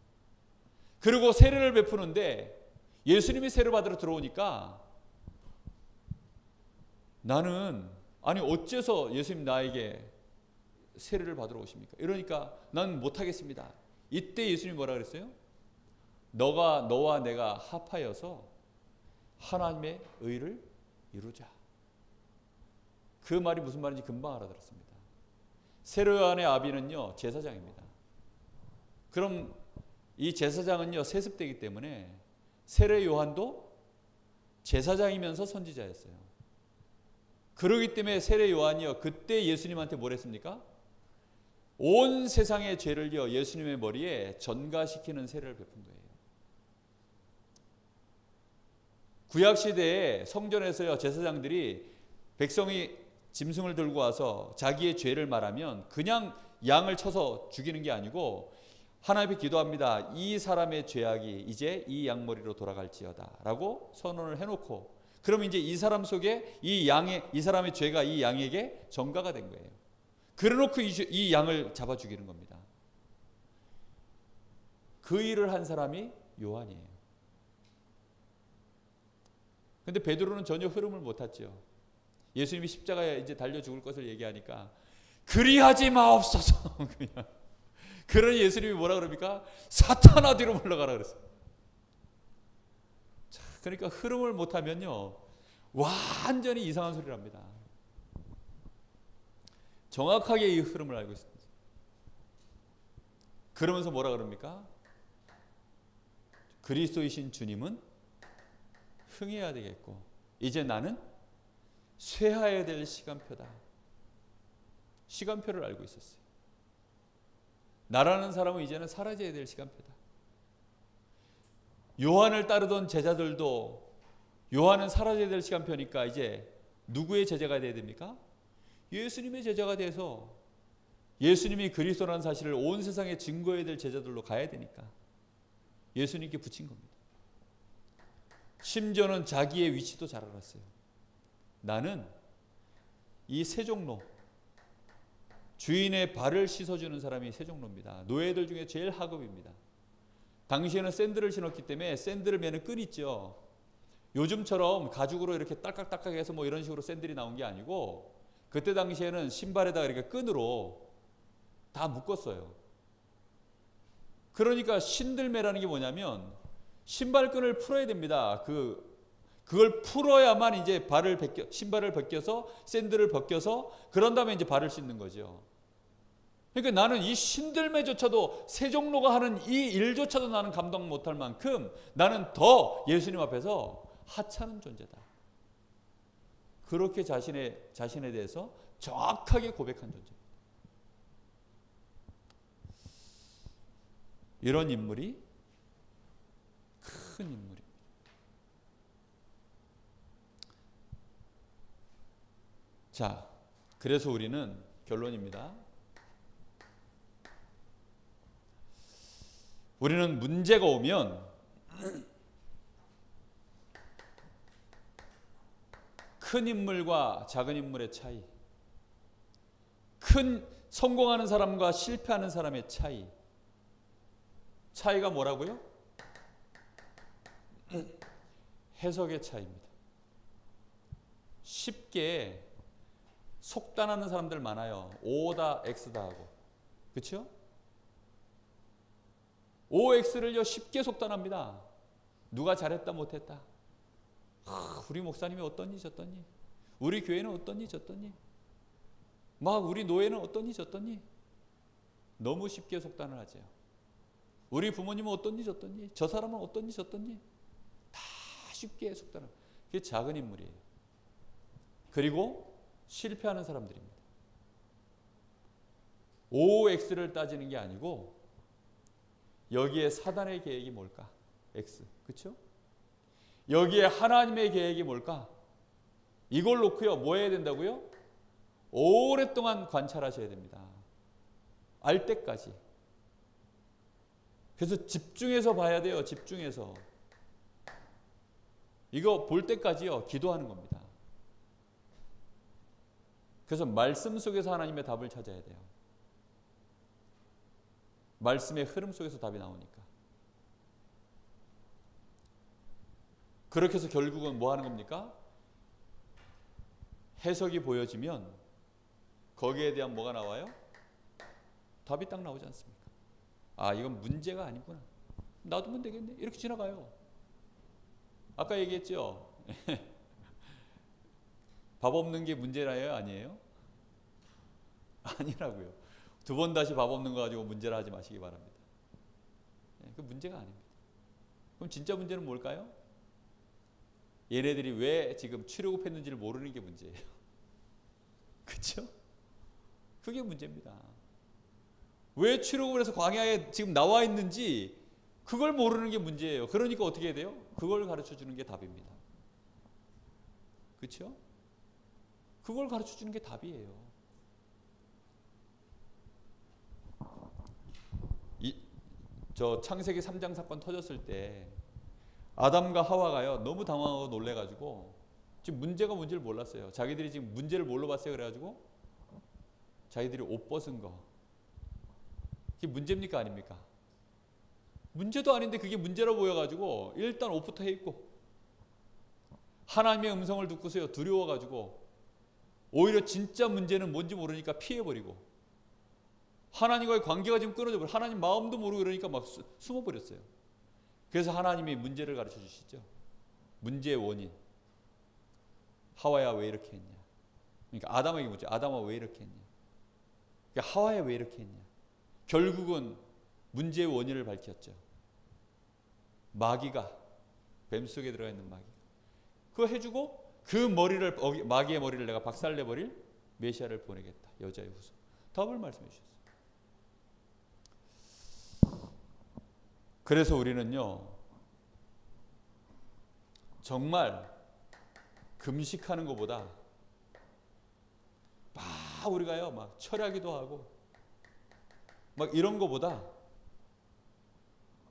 그리고 세례를 베푸는데 예수님이 세례 받으러 들어오니까 나는 어째서 예수님 나에게 세례를 받으러 오십니까? 이러니까 난 못하겠습니다. 이때 예수님이 뭐라 그랬어요? 너와 내가 합하여서 하나님의 의를 이루자. 그 말이 무슨 말인지 금방 알아들었습니다. 세례 요한의 아비는요 제사장입니다. 그럼 이 제사장은요 세습되기 때문에 세례 요한도 제사장이면서 선지자였어요. 그러기 때문에 세례 요한이요 그때 예수님한테 뭘 했습니까? 온 세상의 죄를요 예수님의 머리에 전가시키는 세례를 베푼 거예요. 구약시대에 성전에서요 제사장들이 백성이 짐승을 들고 와서 자기의 죄를 말하면 그냥 양을 쳐서 죽이는 게 아니고 하나님께 기도합니다. 이 사람의 죄악이 이제 이 양머리로 돌아갈지어다 라고 선언을 해놓고 그러면 이제 이 사람 속에 이 사람의 죄가 이 양에게 전가가 된 거예요. 그래놓고 이 양을 잡아 죽이는 겁니다. 그 일을 한 사람이 요한이에요. 근데 베드로는 전혀 흐름을 못 탔죠. 예수님이 십자가에 이제 달려 죽을 것을 얘기하니까 그리하지 마옵소서. 그냥. 그러니 예수님이 뭐라 그럽니까? 사탄아 뒤로 물러가라 그랬어요. 자, 그러니까 흐름을 못 하면요 완전히 이상한 소리를 합니다. 정확하게 이 흐름을 알고 있습니다. 그러면서 뭐라 그럽니까? 그리스도이신 주님은 흥해야 되겠고 이제 나는 쇠하여야 될 시간표다. 시간표를 알고 있었어요. 나라는 사람은 이제는 사라져야 될 시간표다. 요한을 따르던 제자들도 요한은 사라져야 될 시간표니까 이제 누구의 제자가 돼야 됩니까? 예수님의 제자가 돼서 예수님이 그리스도라는 사실을 온 세상에 증거해야 될 제자들로 가야 되니까 예수님께 붙인 겁니다. 심지어는 자기의 위치도 잘 알았어요. 나는 이 세종로, 주인의 발을 씻어주는 사람이 세종로입니다. 노예들 중에 제일 하급입니다. 당시에는 샌들을 신었기 때문에 샌들을 매는 끈 있죠. 요즘처럼 가죽으로 이렇게 딸깍딸깍 해서 뭐 이런 식으로 샌들이 나온 게 아니고 그때 당시에는 신발에다가 이렇게 끈으로 다 묶었어요. 그러니까 신들매라는 게 뭐냐면 신발끈을 풀어야 됩니다. 그걸 풀어야만 이제 신발을 벗겨서 샌들을 벗겨서 그런 다음에 이제 발을 씻는 거죠. 그러니까 나는 이 신들매조차도 세종로가 하는 이 일조차도 나는 감당 못할 만큼 나는 더 예수님 앞에서 하찮은 존재다. 그렇게 자신에 대해서 정확하게 고백한 존재입니다. 이런 인물이 큰 인물입니다. 자, 그래서 우리는 결론입니다. 우리는 문제가 오면 큰 인물과 작은 인물의 차이, 성공하는 사람과 실패하는 사람의 차이가 뭐라고요? 해석의 차이입니다. 쉽게 속단하는 사람들 많아요. O다 X다 하고. 그렇죠? OX를요 쉽게 속단합니다. 누가 잘했다 못했다. 우리 목사님이 어떠니 저떠니, 우리 교회는 어떠니 저떠니, 막 우리 노예는 어떠니 저떠니, 너무 쉽게 속단을 하죠. 우리 부모님은 어떠니 저떠니, 저 사람은 어떠니 저떠니, 다 쉽게 속단을. 그게 작은 인물이에요. 그리고 실패하는 사람들입니다. OX를 따지는 게 아니고 여기에 사단의 계획이 뭘까? X. 그렇죠? 여기에 하나님의 계획이 뭘까? 이걸 놓고요. 뭐 해야 된다고요? 오랫동안 관찰하셔야 됩니다. 알 때까지. 그래서 집중해서 봐야 돼요. 집중해서. 이거 볼 때까지요. 기도하는 겁니다. 그래서 말씀 속에서 하나님의 답을 찾아야 돼요. 말씀의 흐름 속에서 답이 나오니까. 그렇게 해서 결국은 뭐 하는 겁니까? 해석이 보여지면 거기에 대한 뭐가 나와요? 답이 딱 나오지 않습니까? 아, 이건 문제가 아니구나. 놔두면 되겠네. 이렇게 지나가요. 아까 얘기했죠? 밥 없는 게 문제라요? 아니에요? 아니라고요. 두 번 다시 밥 없는 거 가지고 문제라 하지 마시기 바랍니다. 그 문제가 아닙니다. 그럼 진짜 문제는 뭘까요? 얘네들이 왜 지금 출애굽했는지를 모르는 게 문제예요. 그렇죠? 그게 문제입니다. 왜 출애굽을 해서 광야에 지금 나와 있는지 그걸 모르는 게 문제예요. 그러니까 어떻게 해야 돼요? 그걸 가르쳐 주는 게 답입니다. 그렇죠? 그걸 가르쳐 주는 게 답이에요. 저 창세기 3장 사건 터졌을 때 아담과 하와가요 너무 당황하고 놀래가지고 지금 문제가 뭔지를 몰랐어요. 자기들이 지금 문제를 뭘로 봤어요? 그래가지고 자기들이 옷 벗은 거, 그게 문제입니까 아닙니까? 문제도 아닌데 그게 문제로 보여가지고 일단 옷부터 해입고 하나님의 음성을 듣고서요 두려워가지고 오히려 진짜 문제는 뭔지 모르니까 피해버리고 하나님과의 관계가 지금 끊어져 버려. 하나님 마음도 모르고 그러니까 막 숨어버렸어요. 그래서 하나님이 문제를 가르쳐 주시죠. 문제의 원인. 하와야 왜 이렇게 했냐. 그러니까 아담에게 묻죠. 아담아 왜 이렇게 했냐. 그러니까 하와야 왜 이렇게 했냐. 결국은 문제의 원인을 밝혔죠. 마귀가, 뱀 속에 들어가 있는 마귀가. 그거 해주고 그 머리를 마귀의 머리를 내가 박살내버릴 메시아를 보내겠다. 여자의 후손. 답을 말씀해 주셨어요. 그래서 우리는요 정말 금식하는 것보다 막 우리가요 막 철야기도 하고 막 이런 것보다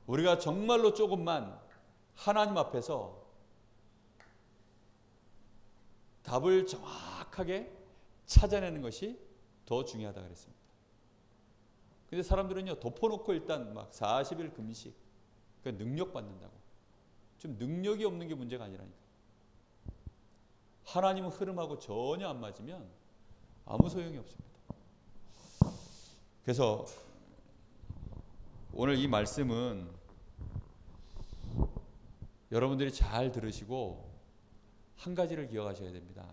우리가 정말로 조금만 하나님 앞에서 답을 정확하게 찾아내는 것이 더 중요하다 그랬습니다. 근데 사람들은요 덮어놓고 일단 막 40일 금식 그러니까 능력 받는다고. 지금 능력이 없는 게 문제가 아니라니까. 하나님은 흐름하고 전혀 안 맞으면 아무 소용이 없습니다. 그래서 오늘 이 말씀은 여러분들이 잘 들으시고 한 가지를 기억하셔야 됩니다.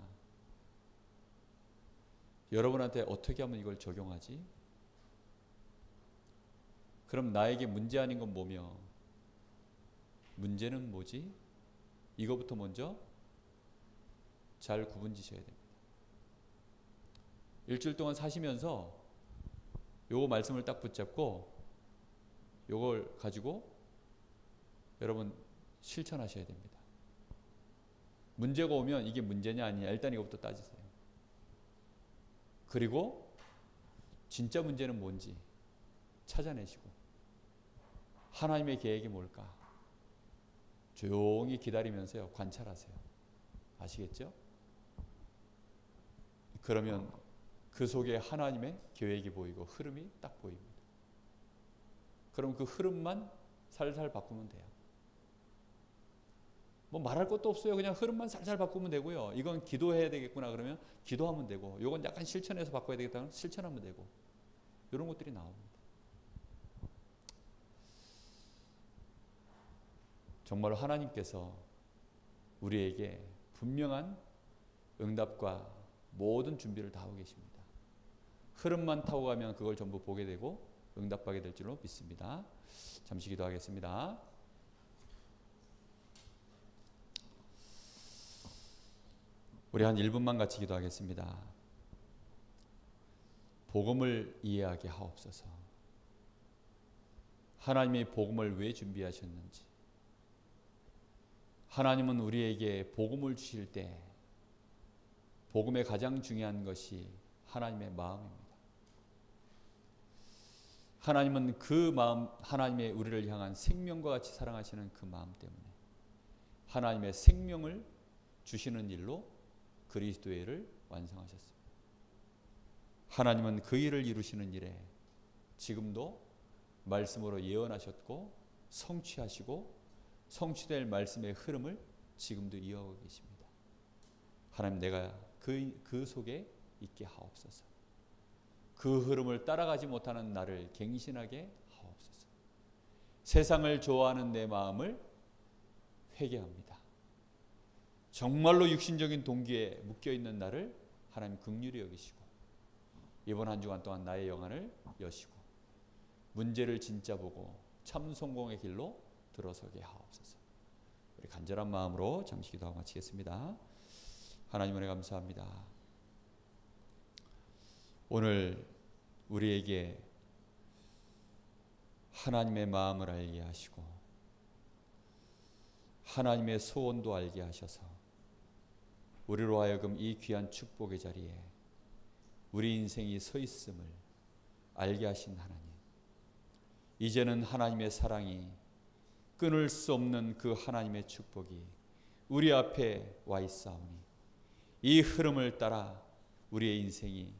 여러분한테 어떻게 하면 이걸 적용하지? 그럼 나에게 문제 아닌 건 뭐며? 문제는 뭐지? 이거부터 먼저 잘 구분지셔야 됩니다. 일주일 동안 사시면서 요거 말씀을 딱 붙잡고 요걸 가지고 여러분 실천하셔야 됩니다. 문제가 오면 이게 문제냐 아니냐 일단 이거부터 따지세요. 그리고 진짜 문제는 뭔지 찾아내시고 하나님의 계획이 뭘까 조용히 기다리면서요 관찰하세요. 아시겠죠? 그러면 그 속에 하나님의 계획이 보이고 흐름이 딱 보입니다. 그럼 그 흐름만 살살 바꾸면 돼요. 뭐 말할 것도 없어요. 그냥 흐름만 살살 바꾸면 되고요. 이건 기도해야 되겠구나 그러면 기도하면 되고, 이건 약간 실천해서 바꿔야 되겠다 그러면 실천하면 되고, 이런 것들이 나옵니다. 정말 하나님께서 우리에게 분명한 응답과 모든 준비를 다 하고 계십니다. 흐름만 타고 가면 그걸 전부 보게 되고 응답받게 될 줄로 믿습니다. 잠시 기도하겠습니다. 우리 한 1분만 같이 기도하겠습니다. 복음을 이해하게 하옵소서. 하나님이 복음을 왜 준비하셨는지, 하나님은 우리에게 복음을 주실 때 복음의 가장 중요한 것이 하나님의 마음입니다. 하나님은 그 마음, 하나님의 우리를 향한 생명과 같이 사랑하시는 그 마음 때문에 하나님의 생명을 주시는 일로 그리스도의 일을 완성하셨습니다. 하나님은 그 일을 이루시는 일에 지금도 말씀으로 예언하셨고 성취하시고 성취될 말씀의 흐름을 지금도 이어가고 계십니다. 하나님, 내가 그 속에 있게 하옵소서. 그 흐름을 따라가지 못하는 나를 갱신하게 하옵소서. 세상을 좋아하는 내 마음을 회개합니다. 정말로 육신적인 동기에 묶여있는 나를 하나님 긍휼히 여기시고 이번 한 주간 동안 나의 영안을 여시고 문제를 진짜 보고 참 성공의 길로 들어서게 하옵소서. 우리 간절한 마음으로 잠시 기도하고 마치겠습니다. 하나님 은혜 감사합니다. 오늘 우리에게 하나님의 마음을 알게 하시고 하나님의 소원도 알게 하셔서 우리로 하여금 이 귀한 축복의 자리에 우리 인생이 서 있음을 알게 하신 하나님, 이제는 하나님의 사랑이 끊을 수 없는 그 하나님의 축복이 우리 앞에 와 있사오니 이 흐름을 따라 우리의 인생이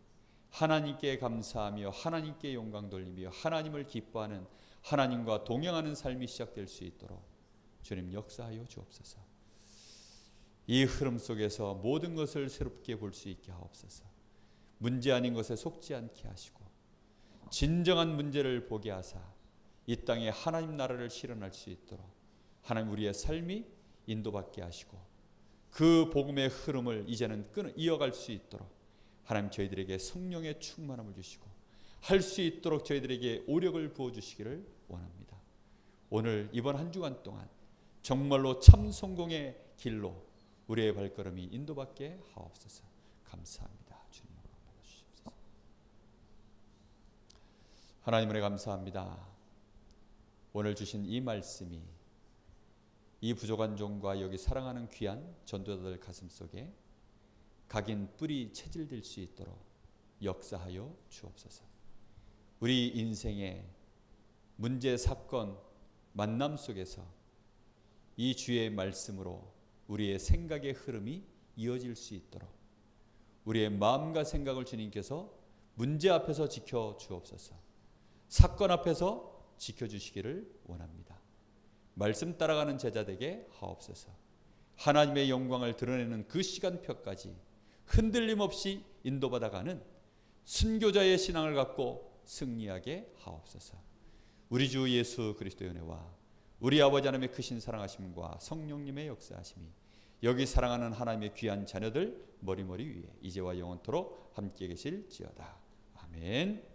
하나님께 감사하며 하나님께 영광 돌리며 하나님을 기뻐하는 하나님과 동행하는 삶이 시작될 수 있도록 주님 역사하여 주옵소서. 이 흐름 속에서 모든 것을 새롭게 볼 수 있게 하옵소서. 문제 아닌 것에 속지 않게 하시고 진정한 문제를 보게 하사 이 땅에 하나님 나라를 실현할 수 있도록 하나님 우리의 삶이 인도받게 하시고 그 복음의 흐름을 이제는 이어갈 수 있도록 하나님 저희들에게 성령의 충만함을 주시고 할 수 있도록 저희들에게 오력을 부어주시기를 원합니다. 오늘 이번 한 주간 동안 정말로 참 성공의 길로 우리의 발걸음이 인도받게 하옵소서. 감사합니다. 주님 받아주시옵소서. 하나님 은혜 감사합니다. 오늘 주신 이 말씀이 이 부족한 종과 여기 사랑하는 귀한 전도자들 가슴 속에 각인 뿌리 체질될 수 있도록 역사하여 주옵소서. 우리 인생의 문제, 사건, 만남 속에서 이 주의 말씀으로 우리의 생각의 흐름이 이어질 수 있도록 우리의 마음과 생각을 주님께서 문제 앞에서 지켜 주옵소서. 사건 앞에서 지켜주시기를 원합니다. 말씀 따라가는 제자 되게 하옵소서. 하나님의 영광을 드러내는 그 시간표까지 흔들림 없이 인도받아가는 순교자의 신앙을 갖고 승리하게 하옵소서. 우리 주 예수 그리스도의 은혜와 우리 아버지 하나님의 크신 사랑하심과 성령님의 역사하심이 여기 사랑하는 하나님의 귀한 자녀들 머리머리 위에 이제와 영원토록 함께 계실지어다. 아멘.